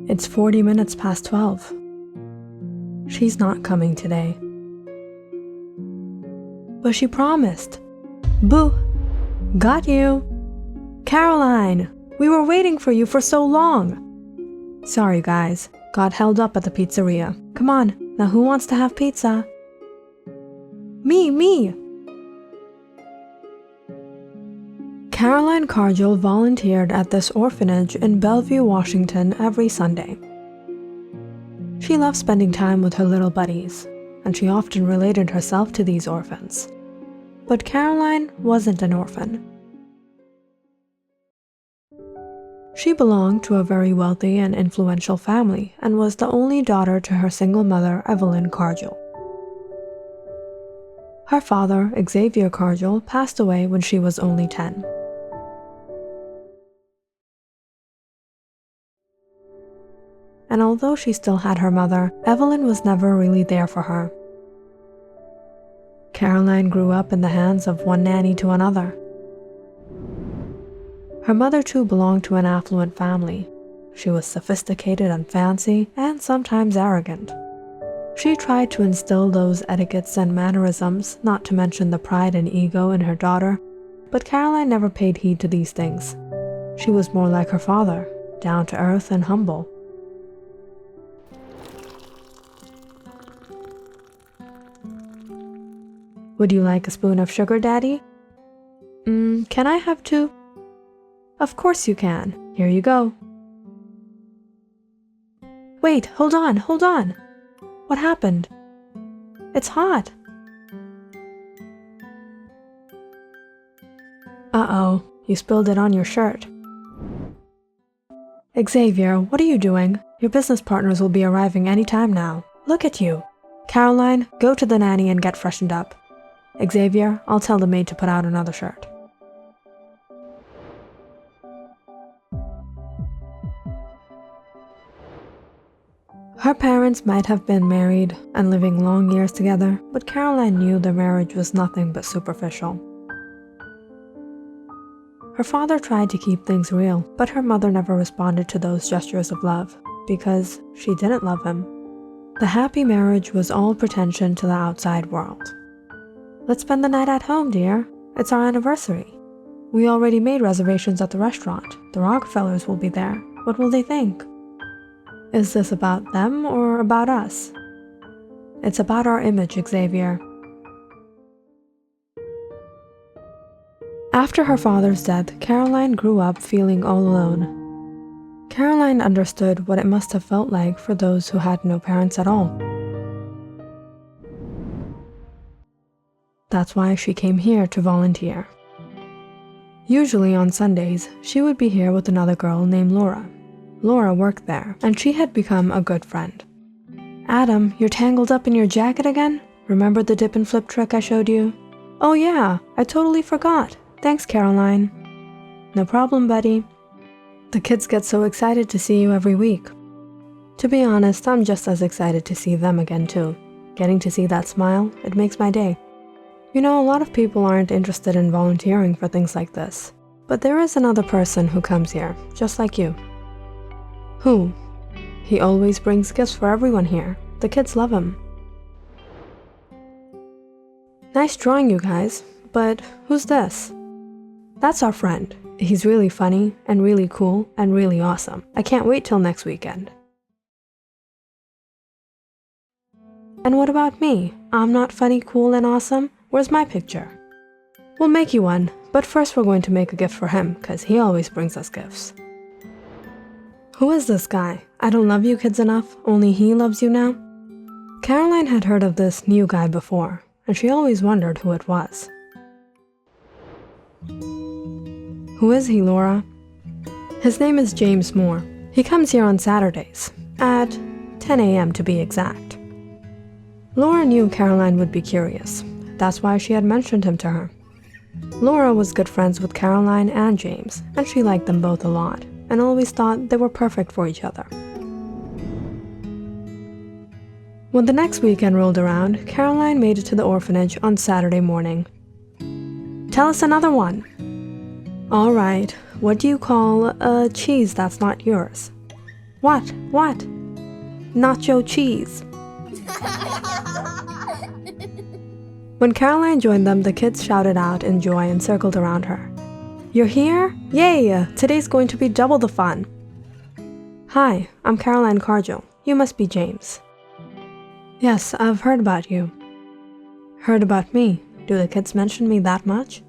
It's 40 minutes past 12. She's not coming today. But she promised. Boo! Got you! Caroline! We were waiting for you for so long! Sorry guys, got held up at the pizzeria. Come on, now who wants to have pizza? Me! Caroline Cargill volunteered at this orphanage in Bellevue, Washington every Sunday. She loved spending time with her little buddies, and she often related herself to these orphans. But Caroline wasn't an orphan. She belonged to a very wealthy and influential family and was the only daughter to her single mother, Evelyn Cargill. Her father, Xavier Cargill, passed away when she was only 10. And although she still had her mother, Evelyn was never really there for her. Caroline grew up in the hands of one nanny to another. Her mother too belonged to an affluent family. She was sophisticated and fancy, and sometimes arrogant. She tried to instill those etiquettes and mannerisms, not to mention the pride and ego in her daughter, but Caroline never paid heed to these things. She was more like her father, down to earth and humble. Would you like a spoon of sugar, Daddy? Can I have 2? Of course you can. Here you go. Wait, hold on. What happened? It's hot. Uh-oh, you spilled it on your shirt. Xavier, what are you doing? Your business partners will be arriving any time now. Look at you. Caroline, go to the nanny and get freshened up. Xavier, I'll tell the maid to put out another shirt. Her parents might have been married and living long years together, but Caroline knew their marriage was nothing but superficial. Her father tried to keep things real, but her mother never responded to those gestures of love, because she didn't love him. The happy marriage was all pretension to the outside world. Let's spend the night at home, dear. It's our anniversary. We already made reservations at the restaurant. The Rockefellers will be there. What will they think? Is this about them or about us? It's about our image, Xavier. After her father's death, Caroline grew up feeling all alone. Caroline understood what it must have felt like for those who had no parents at all. That's why she came here to volunteer. Usually on Sundays, she would be here with another girl named Laura. Laura worked there, and she had become a good friend. Adam, you're tangled up in your jacket again? Remember the dip and flip trick I showed you? Oh yeah, I totally forgot. Thanks, Caroline. No problem, buddy. The kids get so excited to see you every week. To be honest, I'm just as excited to see them again too. Getting to see that smile, it makes my day. You know, a lot of people aren't interested in volunteering for things like this. But there is another person who comes here, just like you. Who? He always brings gifts for everyone here. The kids love him. Nice drawing, you guys. But who's this? That's our friend. He's really funny and really cool and really awesome. I can't wait till next weekend. And what about me? I'm not funny, cool, and awesome? Where's my picture? We'll make you one, but first we're going to make a gift for him, because he always brings us gifts. Who is this guy? I don't love you kids enough, only he loves you now? Caroline had heard of this new guy before, and she always wondered who it was. Who is he, Laura? His name is James Moore. He comes here on Saturdays, at 10 a.m. to be exact. Laura knew Caroline would be curious. That's why she had mentioned him to her. Laura was good friends with Caroline and James, and she liked them both a lot, and always thought they were perfect for each other. When the next weekend rolled around, Caroline made it to the orphanage on Saturday morning. Tell us another one. All right, what do you call a cheese that's not yours? What? What? Nacho cheese. When Caroline joined them, the kids shouted out in joy and circled around her. You're here? Yay! Today's going to be double the fun. Hi, I'm Caroline Cargill. You must be James. Yes, I've heard about you. Heard about me? Do the kids mention me that much?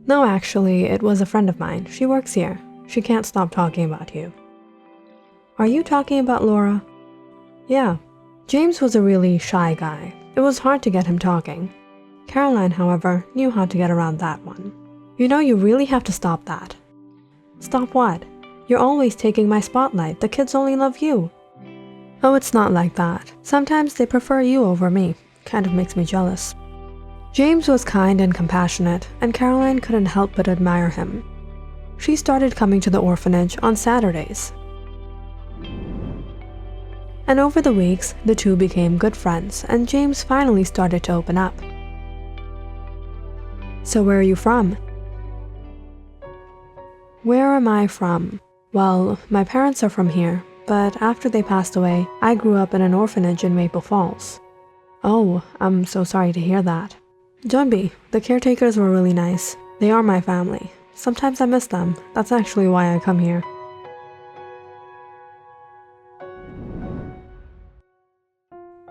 No, actually, it was a friend of mine. She works here. She can't stop talking about you. Are you talking about Laura? Yeah. James was a really shy guy. It was hard to get him talking. Caroline, however, knew how to get around that one. You know, you really have to stop that. Stop what? You're always taking my spotlight. The kids only love you. Oh, it's not like that. Sometimes they prefer you over me. Kind of makes me jealous. James was kind and compassionate, and Caroline couldn't help but admire him. She started coming to the orphanage on Saturdays. And over the weeks, the two became good friends, and James finally started to open up. So where are you from? Where am I from? Well, my parents are from here, but after they passed away, I grew up in an orphanage in Maple Falls. Oh, I'm so sorry to hear that. Don't be. The caretakers were really nice. They are my family. Sometimes I miss them. That's actually why I come here.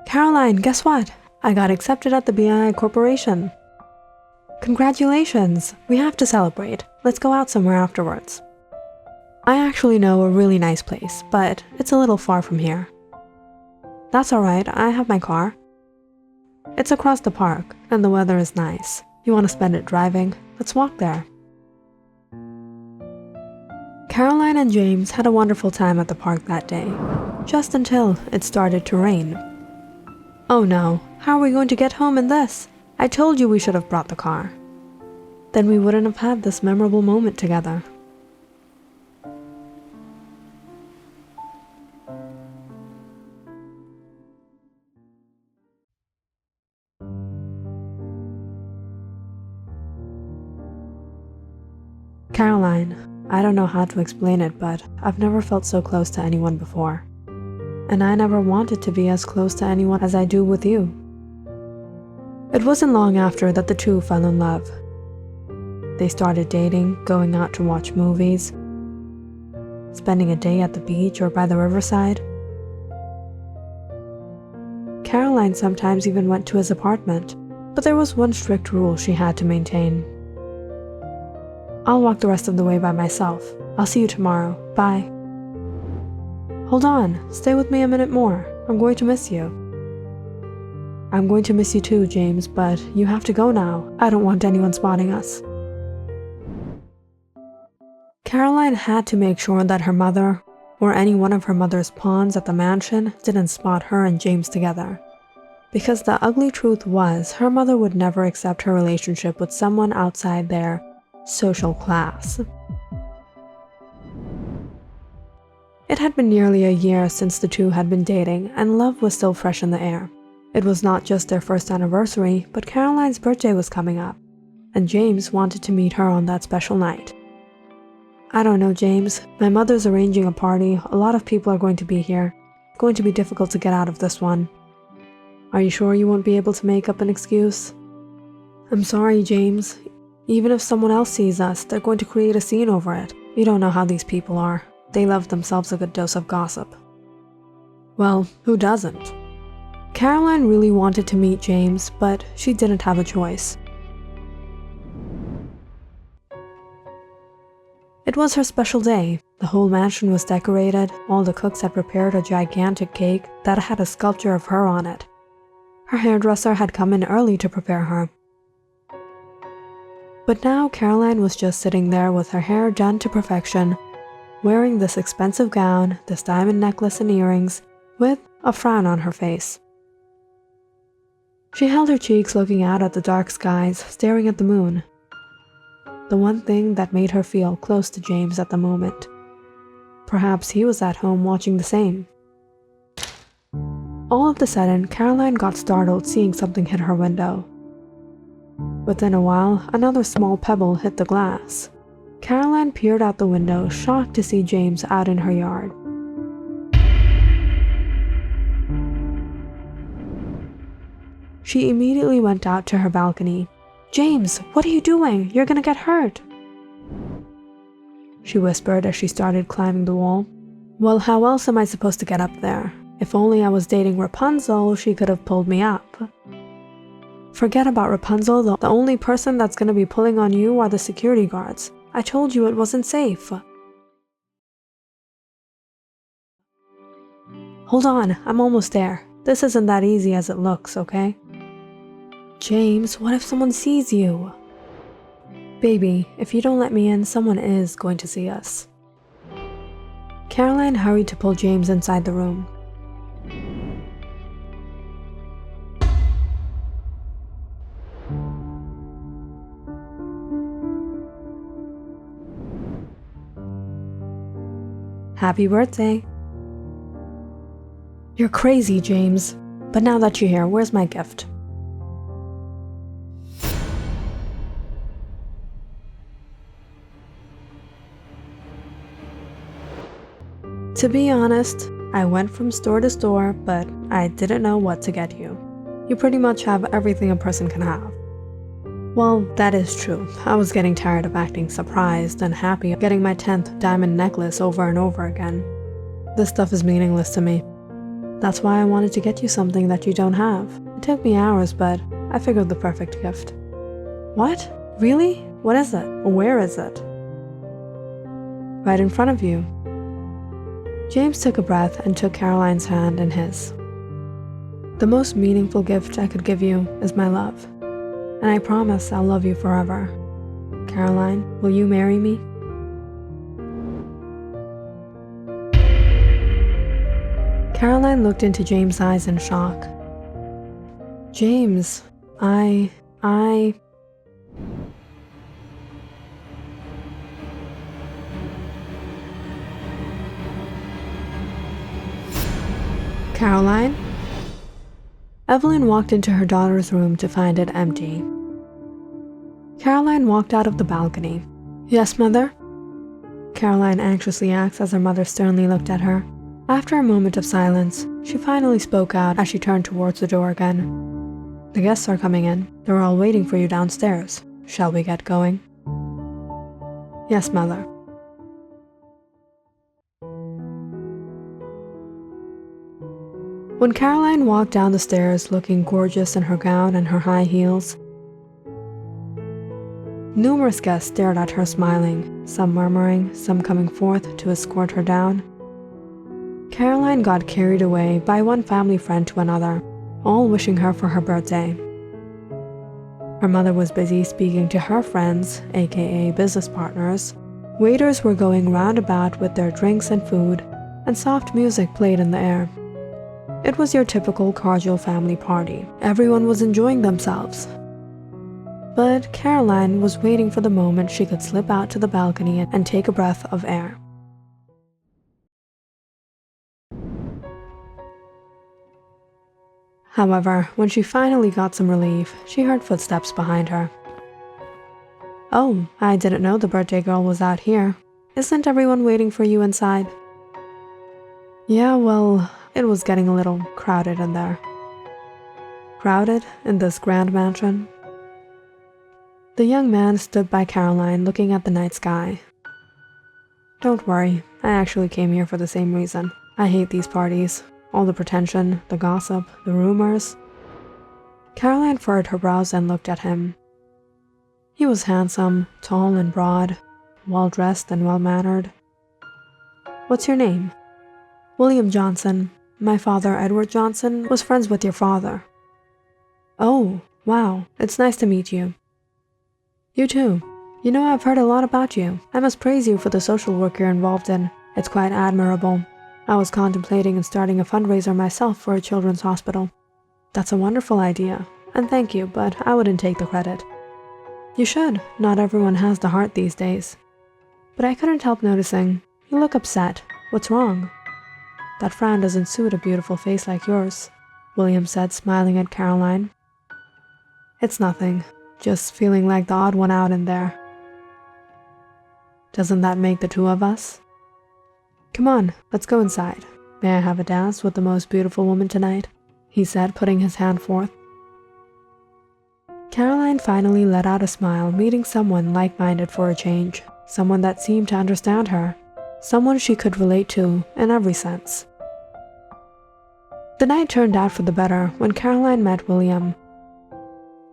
Caroline, guess what? I got accepted at the BNI Corporation. Congratulations! We have to celebrate. Let's go out somewhere afterwards. I actually know a really nice place, but it's a little far from here. That's alright, I have my car. It's across the park, and the weather is nice. You want to spend it driving? Let's walk there. Caroline and James had a wonderful time at the park that day, just until it started to rain. Oh no, how are we going to get home in this? I told you we should have brought the car. Then we wouldn't have had this memorable moment together. Caroline, I don't know how to explain it, but I've never felt so close to anyone before. And I never wanted to be as close to anyone as I do with you. It wasn't long after that the two fell in love. They started dating, going out to watch movies, spending a day at the beach or by the riverside. Caroline sometimes even went to his apartment, but there was one strict rule she had to maintain. I'll walk the rest of the way by myself. I'll see you tomorrow. Bye. Hold on, stay with me a minute more. I'm going to miss you. I'm going to miss you too, James, but you have to go now. I don't want anyone spotting us. Caroline had to make sure that her mother, or any one of her mother's pawns at the mansion, didn't spot her and James together. Because the ugly truth was, her mother would never accept her relationship with someone outside their social class. It had been nearly a year since the two had been dating, and love was still fresh in the air. It was not just their first anniversary, but Caroline's birthday was coming up, and James wanted to meet her on that special night. I don't know, James. My mother's arranging a party. A lot of people are going to be here. It's going to be difficult to get out of this one. Are you sure you won't be able to make up an excuse? I'm sorry, James. Even if someone else sees us, they're going to create a scene over it. You don't know how these people are. They love themselves a good dose of gossip. Well, who doesn't? Caroline really wanted to meet James, but she didn't have a choice. It was her special day. The whole mansion was decorated. All the cooks had prepared a gigantic cake that had a sculpture of her on it. Her hairdresser had come in early to prepare her. But now Caroline was just sitting there with her hair done to perfection, wearing this expensive gown, this diamond necklace and earrings, with a frown on her face. She held her cheeks looking out at the dark skies, staring at the moon. The one thing that made her feel close to James at the moment. Perhaps he was at home watching the same. All of a sudden, Caroline got startled seeing something hit her window. Within a while, another small pebble hit the glass. Caroline peered out the window, shocked to see James out in her yard. She immediately went out to her balcony. "James, what are you doing? You're gonna get hurt," she whispered as she started climbing the wall. "Well, how else am I supposed to get up there? If only I was dating Rapunzel, she could have pulled me up." "Forget about Rapunzel. The only person that's gonna be pulling on you are the security guards. I told you it wasn't safe." "Hold on, I'm almost there. This isn't that easy as it looks, okay?" "James, what if someone sees you?" "Baby, if you don't let me in, someone is going to see us." Caroline hurried to pull James inside the room. "Happy birthday." "You're crazy, James. But now that you're here, where's my gift?" "To be honest, I went from store to store, but I didn't know what to get you. You pretty much have everything a person can have." "Well, that is true. I was getting tired of acting surprised and happy getting my 10th diamond necklace over and over again. This stuff is meaningless to me. That's why I wanted to get you something that you don't have. It took me hours, but I figured the perfect gift." "What? Really? What is it? Where is it?" "Right in front of you." James took a breath and took Caroline's hand in his. "The most meaningful gift I could give you is my love. And I promise I'll love you forever. Caroline, will you marry me?" Caroline looked into James' eyes in shock. "James, I... Caroline?" Evelyn walked into her daughter's room to find it empty. Caroline walked out of the balcony. "Yes, Mother?" Caroline anxiously asked as her mother sternly looked at her. After a moment of silence, she finally spoke out as she turned towards the door again. "The guests are coming in. They're all waiting for you downstairs. Shall we get going?" "Yes, Mother." When Caroline walked down the stairs looking gorgeous in her gown and her high heels, numerous guests stared at her smiling, some murmuring, some coming forth to escort her down. Caroline got carried away by one family friend to another, all wishing her for her birthday. Her mother was busy speaking to her friends, aka business partners. Waiters were going roundabout with their drinks and food, and soft music played in the air. It was your typical cordial family party. Everyone was enjoying themselves. But Caroline was waiting for the moment she could slip out to the balcony and take a breath of air. However, when she finally got some relief, she heard footsteps behind her. "Oh, I didn't know the birthday girl was out here. Isn't everyone waiting for you inside?" "Yeah, well, it was getting a little crowded in there." "Crowded in this grand mansion?" The young man stood by Caroline looking at the night sky. "Don't worry, I actually came here for the same reason. I hate these parties. All the pretension, the gossip, the rumors." Caroline furrowed her brows and looked at him. He was handsome, tall and broad, well-dressed and well-mannered. "What's your name?" "William Johnson. My father, Edward Johnson, was friends with your father." "Oh, wow, it's nice to meet you." "You too. You know, I've heard a lot about you. I must praise you for the social work you're involved in. It's quite admirable. I was contemplating starting a fundraiser myself for a children's hospital." "That's a wonderful idea, and thank you, but I wouldn't take the credit." "You should. Not everyone has the heart these days." "But I couldn't help noticing. You look upset. What's wrong?" "That frown doesn't suit a beautiful face like yours," William said, smiling at Caroline. "It's nothing. Just feeling like the odd one out in there." "Doesn't that make the two of us?" "Come on, let's go inside. May I have a dance with the most beautiful woman tonight?" he said, putting his hand forth. Caroline finally let out a smile, meeting someone like-minded for a change, someone that seemed to understand her, someone she could relate to in every sense. The night turned out for the better when Caroline met William.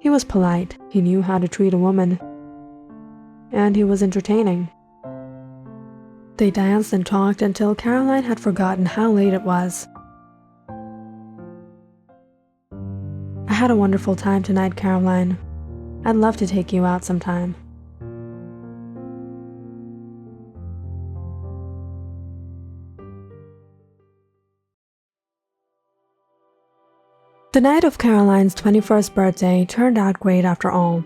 He was polite, he knew how to treat a woman, and he was entertaining. They danced and talked until Caroline had forgotten how late it was. I had a wonderful time tonight, Caroline. I'd love to take you out sometime. The night of Caroline's 21st birthday turned out great after all.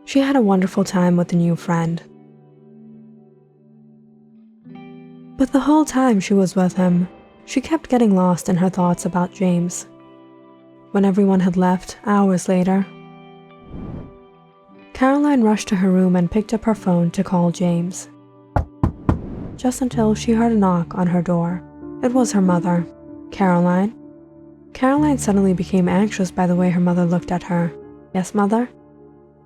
She had a wonderful time with a new friend. But the whole time she was with him, she kept getting lost in her thoughts about James. When everyone had left, hours later, Caroline rushed to her room and picked up her phone to call James. Just until she heard a knock on her door. It was her mother. Caroline? Caroline suddenly became anxious by the way her mother looked at her. Yes, mother?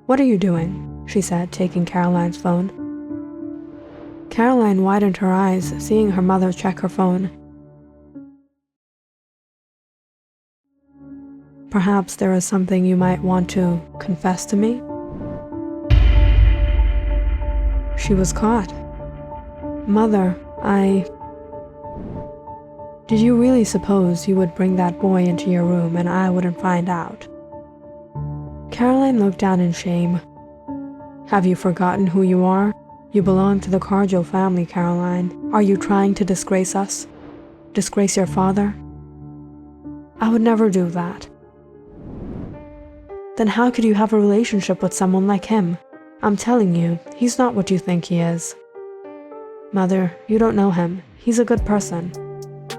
What are you doing? She said, taking Caroline's phone. Caroline widened her eyes, seeing her mother check her phone. Perhaps there is something you might want to confess to me? She was caught. Mother, Did you really suppose you would bring that boy into your room and I wouldn't find out? Caroline looked down in shame. Have you forgotten who you are? You belong to the Cargill family, Caroline. Are you trying to disgrace us? Disgrace your father? I would never do that. Then how could you have a relationship with someone like him? I'm telling you, he's not what you think he is. Mother, you don't know him. He's a good person.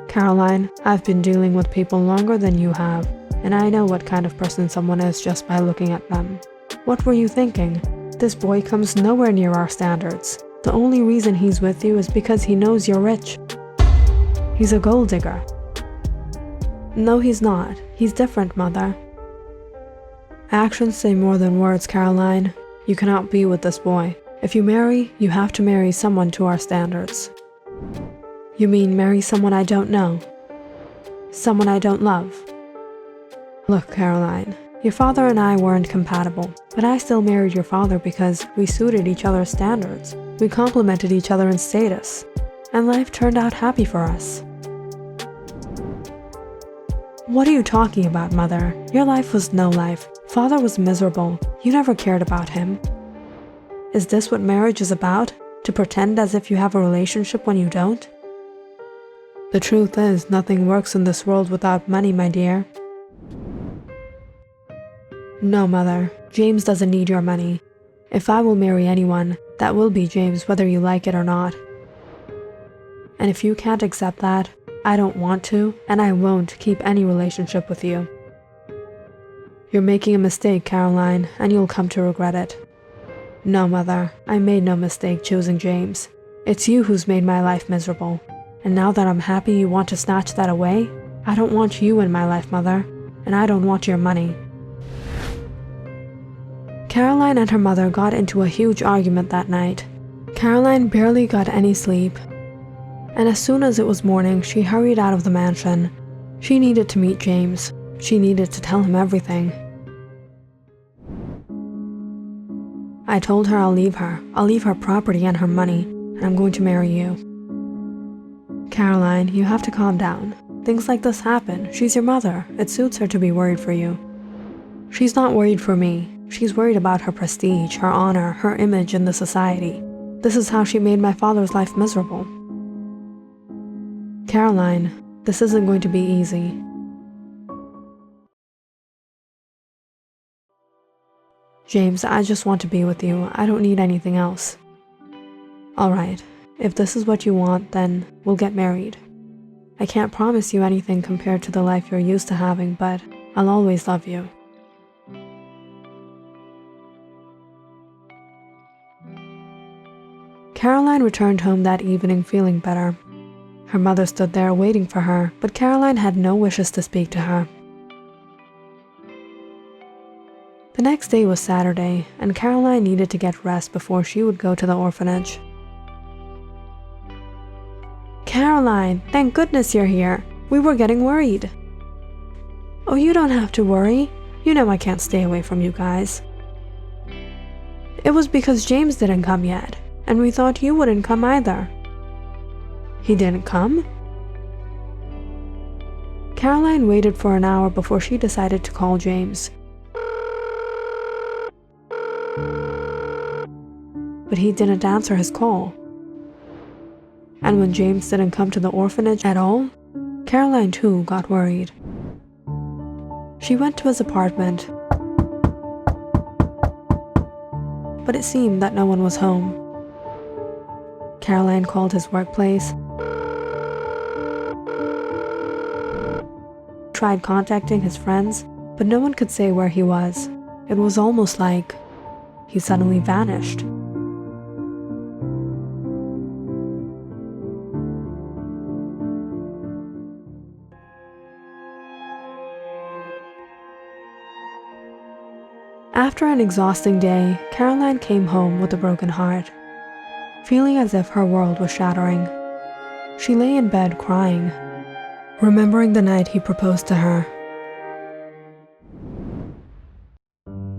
Caroline, I've been dealing with people longer than you have, and I know what kind of person someone is just by looking at them. What were you thinking? This boy comes nowhere near our standards. The only reason he's with you is because he knows you're rich. He's a gold digger. No, he's not. He's different, Mother. Actions say more than words, Caroline. You cannot be with this boy. If you marry, you have to marry someone to our standards. You mean marry someone I don't know? Someone I don't love? Look, Caroline, your father and I weren't compatible, but I still married your father because we suited each other's standards. We complemented each other in status, and life turned out happy for us. What are you talking about, Mother? Your life was no life. Father was miserable. You never cared about him. Is this what marriage is about? To pretend as if you have a relationship when you don't? The truth is, nothing works in this world without money, my dear. No, Mother. James doesn't need your money. If I will marry anyone, that will be James, whether you like it or not. And if you can't accept that, I don't want to, and I won't keep any relationship with you. You're making a mistake, Caroline, and you'll come to regret it. No, Mother, I made no mistake choosing James. It's you who's made my life miserable. And now that I'm happy you want to snatch that away? I don't want you in my life, Mother, and I don't want your money. Caroline and her mother got into a huge argument that night. Caroline barely got any sleep, and as soon as it was morning, she hurried out of the mansion. She needed to meet James. She needed to tell him everything. I told her I'll leave her. I'll leave her property and her money, and I'm going to marry you. Caroline, you have to calm down. Things like this happen. She's your mother. It suits her to be worried for you. She's not worried for me. She's worried about her prestige, her honor, her image in the society. This is how she made my father's life miserable. Caroline, this isn't going to be easy. James, I just want to be with you. I don't need anything else. All right, if this is what you want, then we'll get married. I can't promise you anything compared to the life you're used to having, but I'll always love you. Caroline returned home that evening feeling better. Her mother stood there waiting for her, but Caroline had no wishes to speak to her. The next day was Saturday, and Caroline needed to get rest before she would go to the orphanage. "Caroline, thank goodness you're here. We were getting worried." "Oh, you don't have to worry. You know I can't stay away from you guys." "It was because James didn't come yet, and we thought you wouldn't come either." "He didn't come?" Caroline waited for an hour before she decided to call James. But he didn't answer his call. And when James didn't come to the orphanage at all, Caroline too got worried. She went to his apartment, but it seemed that no one was home. Caroline called his workplace, tried contacting his friends, but no one could say where he was. It was almost like he suddenly vanished. After an exhausting day, Caroline came home with a broken heart, feeling as if her world was shattering. She lay in bed crying, remembering the night he proposed to her.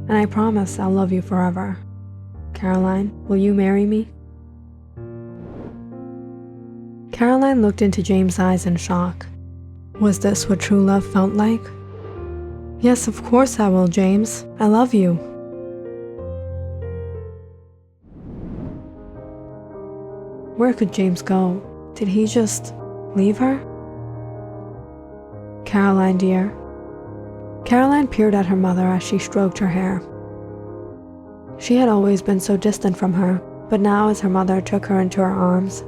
"And I promise I'll love you forever. Caroline, will you marry me?" Caroline looked into James' eyes in shock. Was this what true love felt like? "Yes, of course I will, James. I love you." Where could James go? Did he just leave her? "Caroline, dear." Caroline peered at her mother as she stroked her hair. She had always been so distant from her, but now as her mother took her into her arms,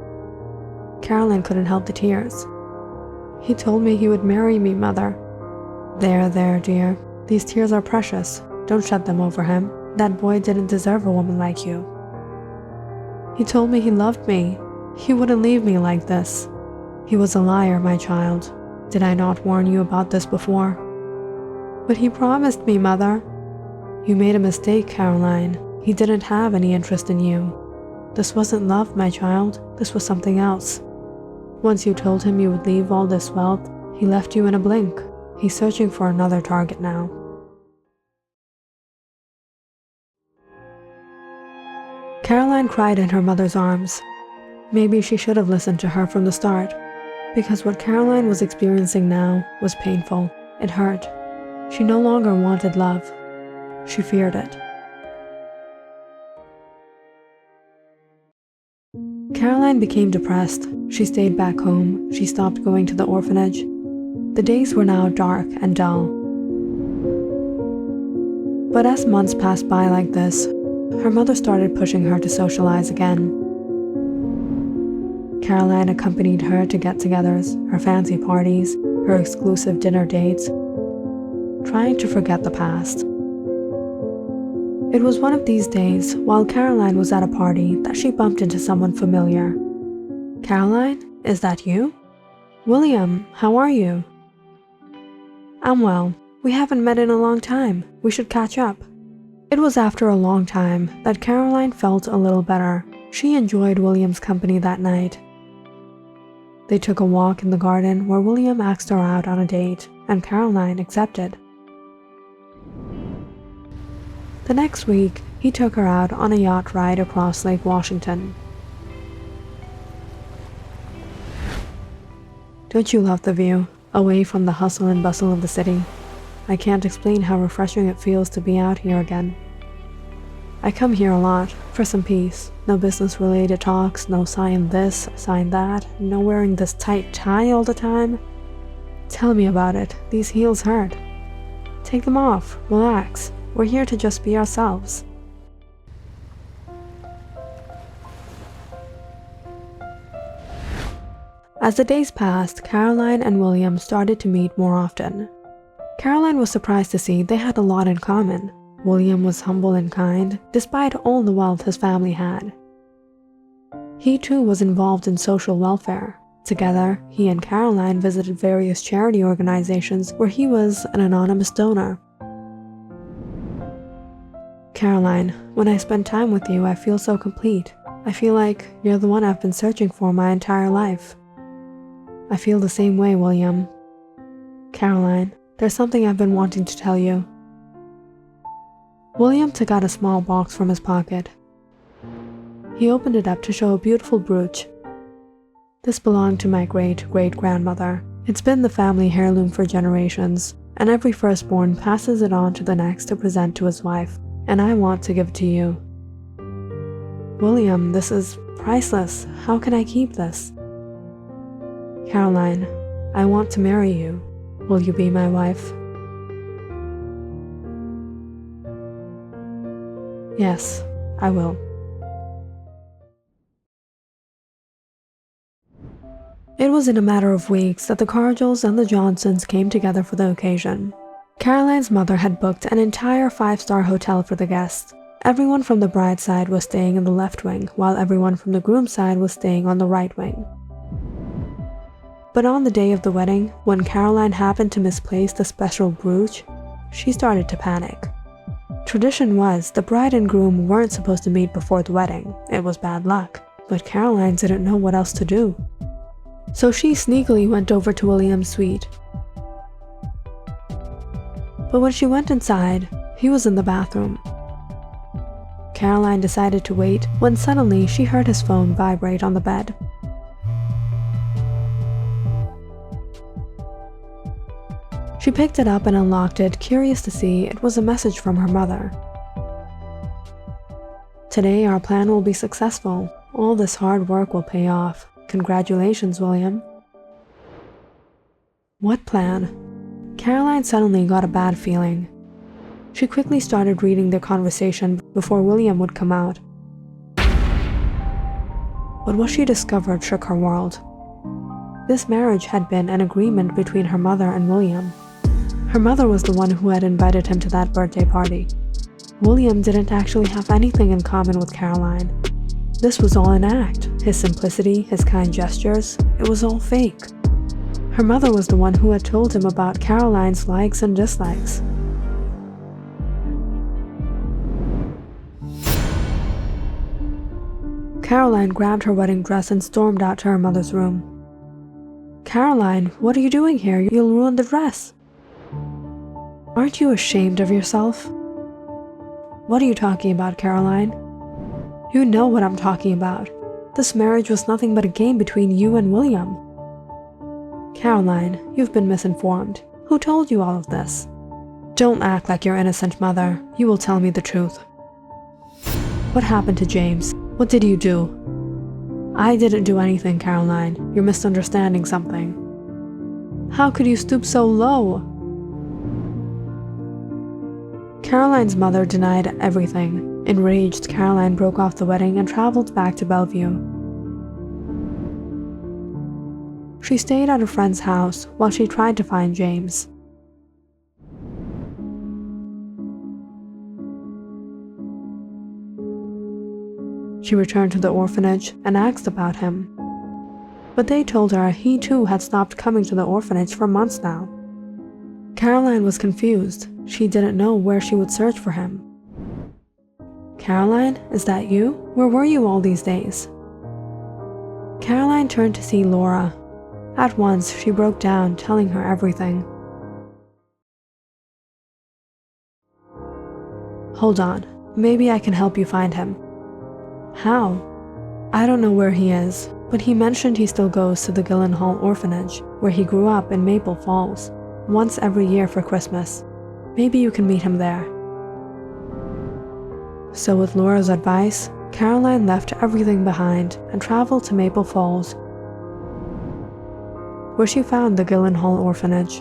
Caroline couldn't help the tears. "He told me he would marry me, Mother." There, dear. These tears are precious. Don't shed them over him. That boy didn't deserve a woman like you. "He told me he loved me. He wouldn't leave me like this." "He was a liar, my child. Did I not warn you about this before?" "But he promised me, Mother." "You made a mistake, Caroline. He didn't have any interest in you. This wasn't love, my child. This was something else. Once you told him you would leave all this wealth, he left you in a blink. He's searching for another target now." Caroline cried in her mother's arms. Maybe she should have listened to her from the start, because what Caroline was experiencing now was painful. It hurt. She no longer wanted love. She feared it. Caroline became depressed. She stayed back home. She stopped going to the orphanage. The days were now dark and dull. But as months passed by like this, her mother started pushing her to socialize again. Caroline accompanied her to get-togethers, her fancy parties, her exclusive dinner dates, trying to forget the past. It was one of these days, while Caroline was at a party, that she bumped into someone familiar. "Caroline, is that you?" "William, how are you?" "I'm well. We haven't met in a long time. We should catch up." It was after a long time that Caroline felt a little better. She enjoyed William's company that night. They took a walk in the garden where William asked her out on a date, and Caroline accepted. The next week, he took her out on a yacht ride across Lake Washington. Don't you love the view, away from the hustle and bustle of the city? I can't explain how refreshing it feels to be out here again. I come here a lot, for some peace. No business-related talks, no sign this, sign that, no wearing this tight tie all the time. Tell me about it, these heels hurt. Take them off, relax. We're here to just be ourselves. As the days passed, Caroline and William started to meet more often. Caroline was surprised to see they had a lot in common. William was humble and kind, despite all the wealth his family had. He too was involved in social welfare. Together, he and Caroline visited various charity organizations where he was an anonymous donor. Caroline, when I spend time with you, I feel so complete. I feel like you're the one I've been searching for my entire life. I feel the same way, William. Caroline, there's something I've been wanting to tell you. William took out a small box from his pocket. He opened it up to show a beautiful brooch. This belonged to my great-great-grandmother. It's been the family heirloom for generations, and every firstborn passes it on to the next to present to his wife, and I want to give it to you. William, this is priceless. How can I keep this? Caroline, I want to marry you. Will you be my wife? Yes, I will. It was in a matter of weeks that the Cargills and the Johnsons came together for the occasion. Caroline's mother had booked an entire 5-star hotel for the guests. Everyone from the bride's side was staying in the left wing, while everyone from the groom's side was staying on the right wing. But on the day of the wedding, when Caroline happened to misplace the special brooch, she started to panic. Tradition was the bride and groom weren't supposed to meet before the wedding. It was bad luck, but Caroline didn't know what else to do. So she sneakily went over to William's suite. But when she went inside, he was in the bathroom. Caroline decided to wait when suddenly she heard his phone vibrate on the bed. She picked it up and unlocked it, curious to see it was a message from her mother. Today our plan will be successful. All this hard work will pay off. Congratulations, William. What plan? Caroline suddenly got a bad feeling. She quickly started reading their conversation before William would come out. But what she discovered shook her world. This marriage had been an agreement between her mother and William. Her mother was the one who had invited him to that birthday party. William didn't actually have anything in common with Caroline. This was all an act. His simplicity, his kind gestures, it was all fake. Her mother was the one who had told him about Caroline's likes and dislikes. Caroline grabbed her wedding dress and stormed out to her mother's room. Caroline, what are you doing here? You'll ruin the dress. Aren't you ashamed of yourself? What are you talking about, Caroline? You know what I'm talking about. This marriage was nothing but a game between you and William. Caroline, you've been misinformed. Who told you all of this? Don't act like you're innocent, Mother. You will tell me the truth. What happened to James? What did you do? I didn't do anything, Caroline. You're misunderstanding something. How could you stoop so low? Caroline's mother denied everything. Enraged, Caroline broke off the wedding and traveled back to Bellevue. She stayed at a friend's house while she tried to find James. She returned to the orphanage and asked about him. But they told her he too had stopped coming to the orphanage for months now. Caroline was confused. She didn't know where she would search for him. Caroline, is that you? Where were you all these days? Caroline turned to see Laura. At once, she broke down, telling her everything. Hold on, maybe I can help you find him. How? I don't know where he is, but he mentioned he still goes to the Gyllenhaal orphanage, where he grew up in Maple Falls, once every year for Christmas. Maybe you can meet him there. So with Laura's advice, Caroline left everything behind and traveled to Maple Falls, where she found the Gyllenhaal orphanage.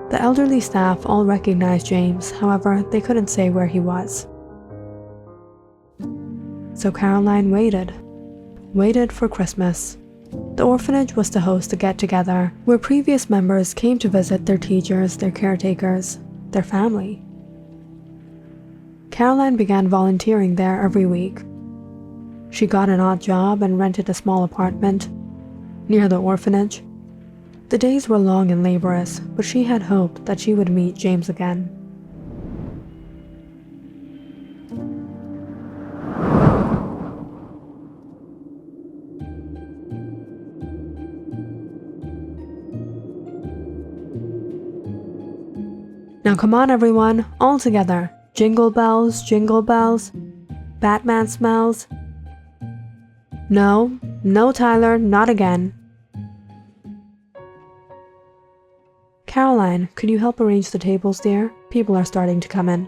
The elderly staff all recognized James, however, they couldn't say where he was. So Caroline waited for Christmas. The orphanage was to host a get-together where previous members came to visit their teachers, their caretakers, their family. Caroline began volunteering there every week. She got an odd job and rented a small apartment near the orphanage. The days were long and laborious, but she had hoped that she would meet James again. Now come on everyone, all together. Jingle bells, Batman smells. No, Tyler, not again. Caroline, could you help arrange the tables, dear? People are starting to come in.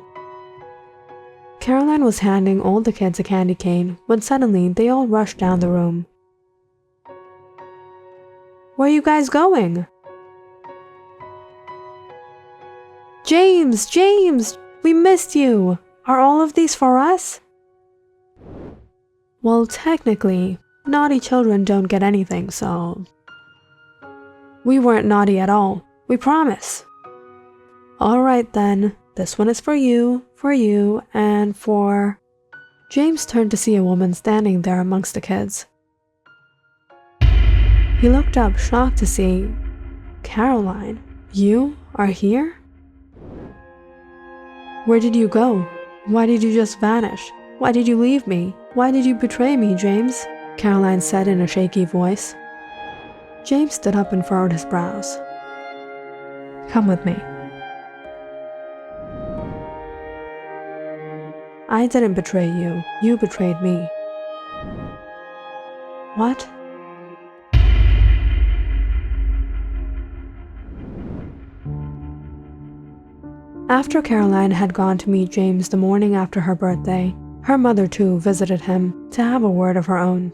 Caroline was handing all the kids a candy cane when suddenly they all rushed down the room. Where are you guys going? James, we missed you. Are all of these for us? Well, technically, naughty children don't get anything, so... We weren't naughty at all, we promise. Alright then, this one is for you, and for... James turned to see a woman standing there amongst the kids. He looked up, shocked to see... Caroline, you are here? Where did you go? Why did you just vanish? Why did you leave me? Why did you betray me, James? Caroline said in a shaky voice. James stood up and furrowed his brows. Come with me. I didn't betray you. You betrayed me. What? After Caroline had gone to meet James the morning after her birthday, her mother too visited him to have a word of her own.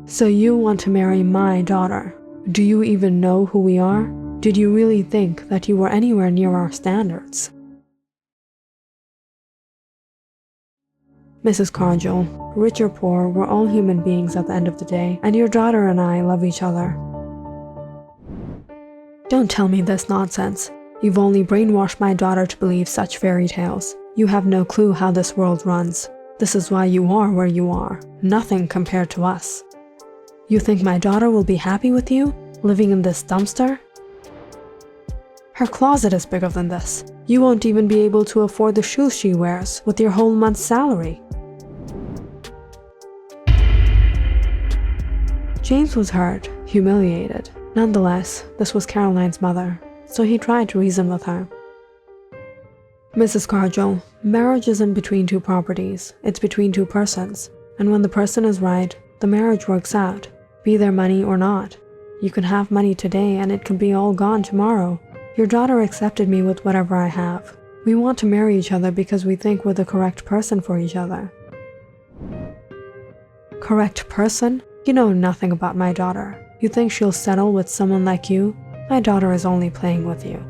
So you want to marry my daughter? Do you even know who we are? Did you really think that you were anywhere near our standards? Mrs. Cargill, rich or poor, we're all human beings at the end of the day, and your daughter and I love each other. Don't tell me this nonsense. You've only brainwashed my daughter to believe such fairy tales. You have no clue how this world runs. This is why you are where you are. Nothing compared to us. You think my daughter will be happy with you, living in this dumpster? Her closet is bigger than this. You won't even be able to afford the shoes she wears with your whole month's salary. James was hurt, humiliated. Nonetheless, this was Caroline's mother, so he tried to reason with her. Mrs. Cargill, marriage isn't between two properties, it's between two persons, and when the person is right, the marriage works out, be there money or not. You can have money today and it can be all gone tomorrow. Your daughter accepted me with whatever I have. We want to marry each other because we think we're the correct person for each other. Correct person? You know nothing about my daughter. You think she'll settle with someone like you? My daughter is only playing with you.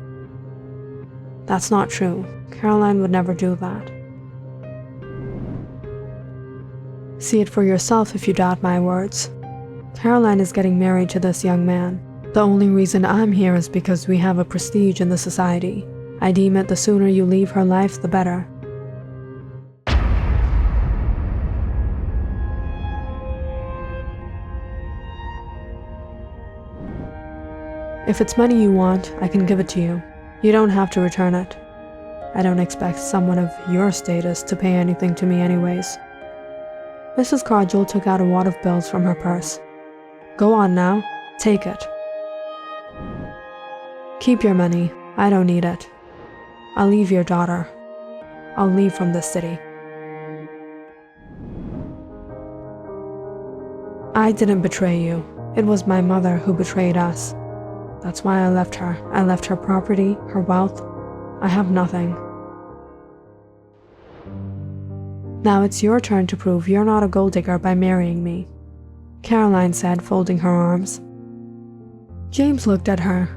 That's not true. Caroline would never do that. See it for yourself if you doubt my words. Caroline is getting married to this young man. The only reason I'm here is because we have a prestige in the society. I deem it the sooner you leave her life, the better. If it's money you want, I can give it to you. You don't have to return it. I don't expect someone of your status to pay anything to me anyways. Mrs. Cargill took out a wad of bills from her purse. Go on now, take it. Keep your money, I don't need it. I'll leave your daughter. I'll leave from this city. I didn't betray you. It was my mother who betrayed us. That's why I left her. I left her property, her wealth. I have nothing. Now it's your turn to prove you're not a gold digger by marrying me, Caroline said, folding her arms. James looked at her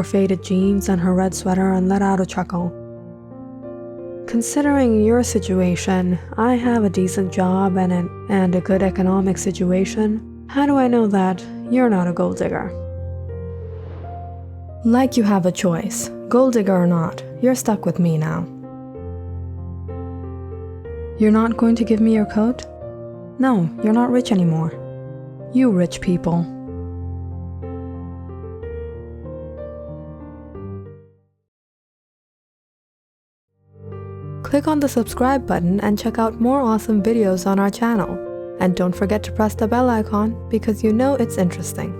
faded jeans and her red sweater, and let out a chuckle. Considering your situation, I have a decent job and a good economic situation. How do I know that you're not a gold digger? Like you have a choice, gold digger or not, you're stuck with me now. You're not going to give me your coat? No, you're not rich anymore. You rich people. Click on the subscribe button and check out more awesome videos on our channel. And don't forget to press the bell icon because you know it's interesting.